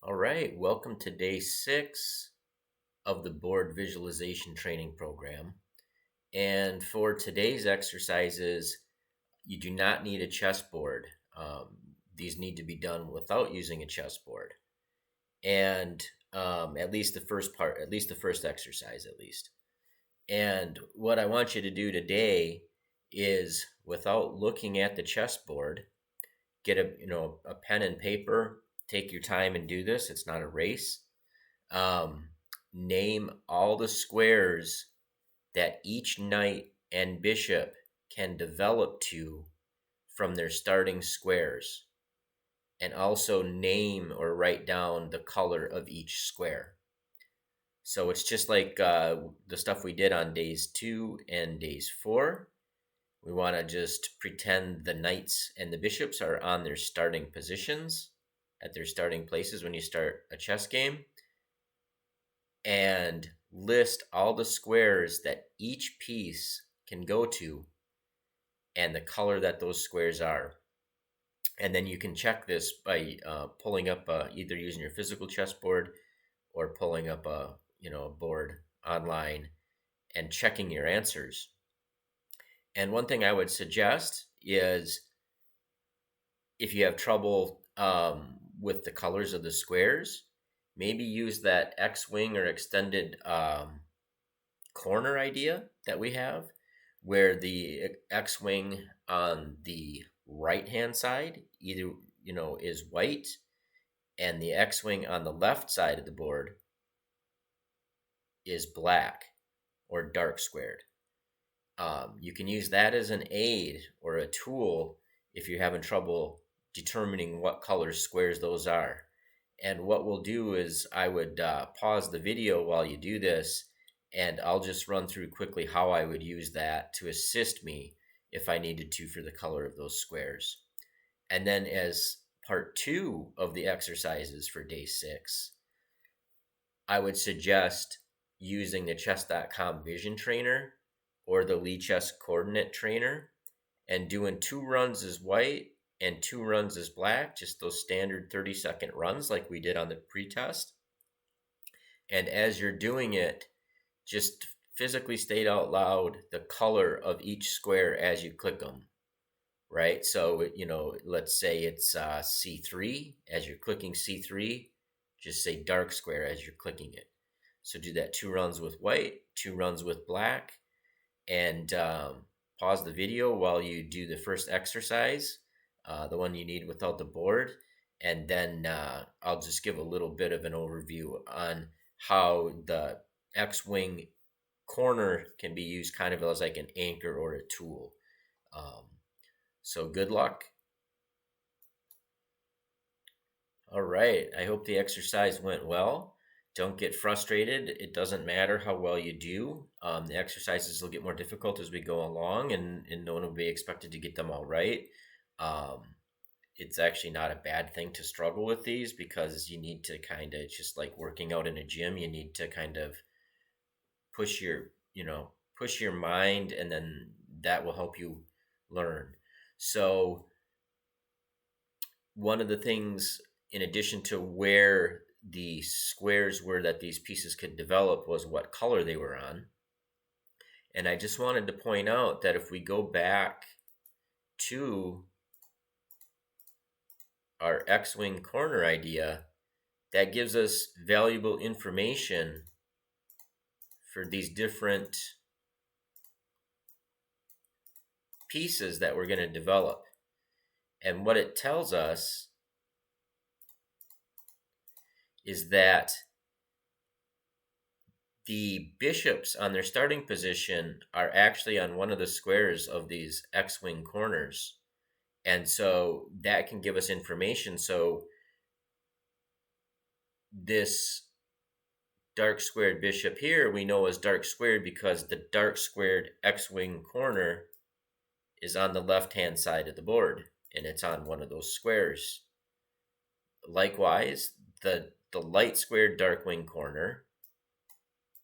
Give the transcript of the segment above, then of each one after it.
All right, welcome to day 6 of the board visualization training program. And for today's exercises, you do not need a chessboard. These need to be done without using a chessboard. And at least the first part, at least the first exercise, at least. And what I want you to do today is, without looking at the chessboard, get a pen and paper. Take your time and do this. It's not a race. Um, Name all the squares that each knight and bishop can develop to from their starting squares, and also name or write down the color of each square. So it's just like the stuff we did on days 2 and days 4. We want to just pretend the knights and the bishops are on their starting positions, at their starting places when you start a chess game, and list all the squares that each piece can go to and the color that those squares are. And then you can check this by pulling up either using your physical chessboard or pulling up a board online and checking your answers. And one thing I would suggest is, if you have trouble with the colors of the squares, maybe use that X-wing or extended corner idea that we have, where the X-wing on the right hand side either is white, and the X-wing on the left side of the board is black or dark squared. You can use that as an aid or a tool if you're having trouble determining what color squares those are. And what we'll do is, I would pause the video while you do this, and I'll just run through quickly how I would use that to assist me if I needed to for the color of those squares. And then, as part 2 of the exercises for day 6, I would suggest using the chess.com vision trainer or the Lichess coordinate trainer and doing 2 runs as white and 2 runs as black, just those standard 30-second runs like we did on the pretest. And as you're doing it, just physically state out loud the color of each square as you click them, right? So, let's say it's C3. As you're clicking C3, just say dark square as you're clicking it. So do that 2 runs with white, 2 runs with black, and pause the video while you do the first exercise, the one you need without the board, and then I'll just give a little bit of an overview on how the X-wing corner can be used kind of as like an anchor or a tool. So good luck. All right, I hope the exercise went well. Don't get frustrated. It doesn't matter how well you do. The exercises will get more difficult as we go along, and no one will be expected to get them all right. It's actually not a bad thing to struggle with these, because you need to kind of, just like working out in a gym, you need to kind of push your mind, and then that will help you learn. So one of the things, in addition to where the squares were that these pieces could develop, was what color they were on. And I just wanted to point out that if we go back to our X-wing corner idea, that gives us valuable information for these different pieces that we're going to develop. And what it tells us is that the bishops on their starting position are actually on one of the squares of these X-wing corners. And so that can give us information. So this dark squared bishop here, we know is dark squared because the dark squared X-wing corner is on the left-hand side of the board, and it's on one of those squares. Likewise, the light squared dark wing corner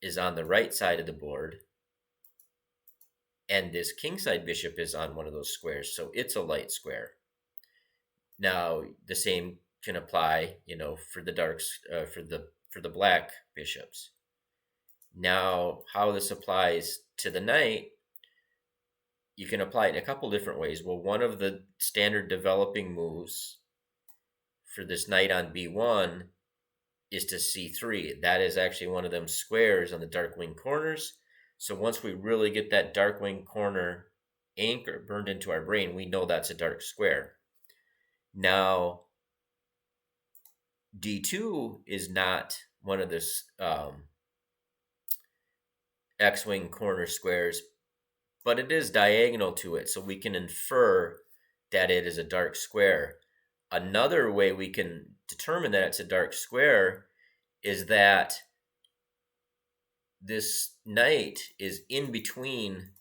is on the right side of the board, and this kingside bishop is on one of those squares, so it's a light square. Now, the same can apply, for the darks, for the black bishops. Now, how this applies to the knight, you can apply it in a couple different ways. Well, one of the standard developing moves for this knight on b1 is to c3. That is actually one of them squares on the dark wing corners. So once we really get that dark wing corner anchor burned into our brain, we know that's a dark square. Now, d2 is not one of this x-wing corner squares, but it is diagonal to it, so we can infer that it is a dark square. Another way we can determine that it's a dark square is that this knight is in between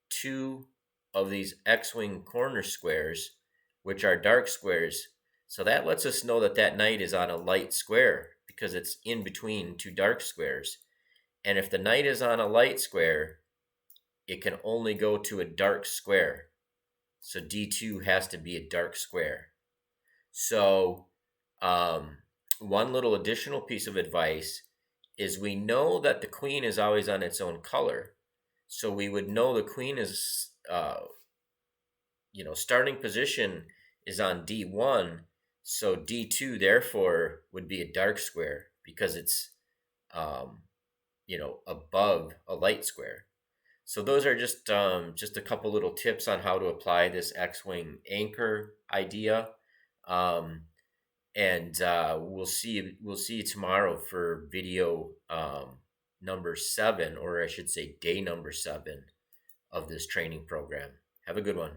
two of these x-wing corner squares, which are dark squares. So that lets us know that that knight is on a light square because it's in between two dark squares. And if the knight is on a light square, it can only go to a dark square. So d2 has to be a dark square. So one little additional piece of advice is we know that the queen is always on its own color. So we would know the queen is, starting position is on d1. So d2 therefore would be a dark square because it's, above a light square. So those are just a couple little tips on how to apply this X-wing anchor idea. And we'll see you tomorrow for video number 7, or I should say day number 7 of this training program. Have a good one.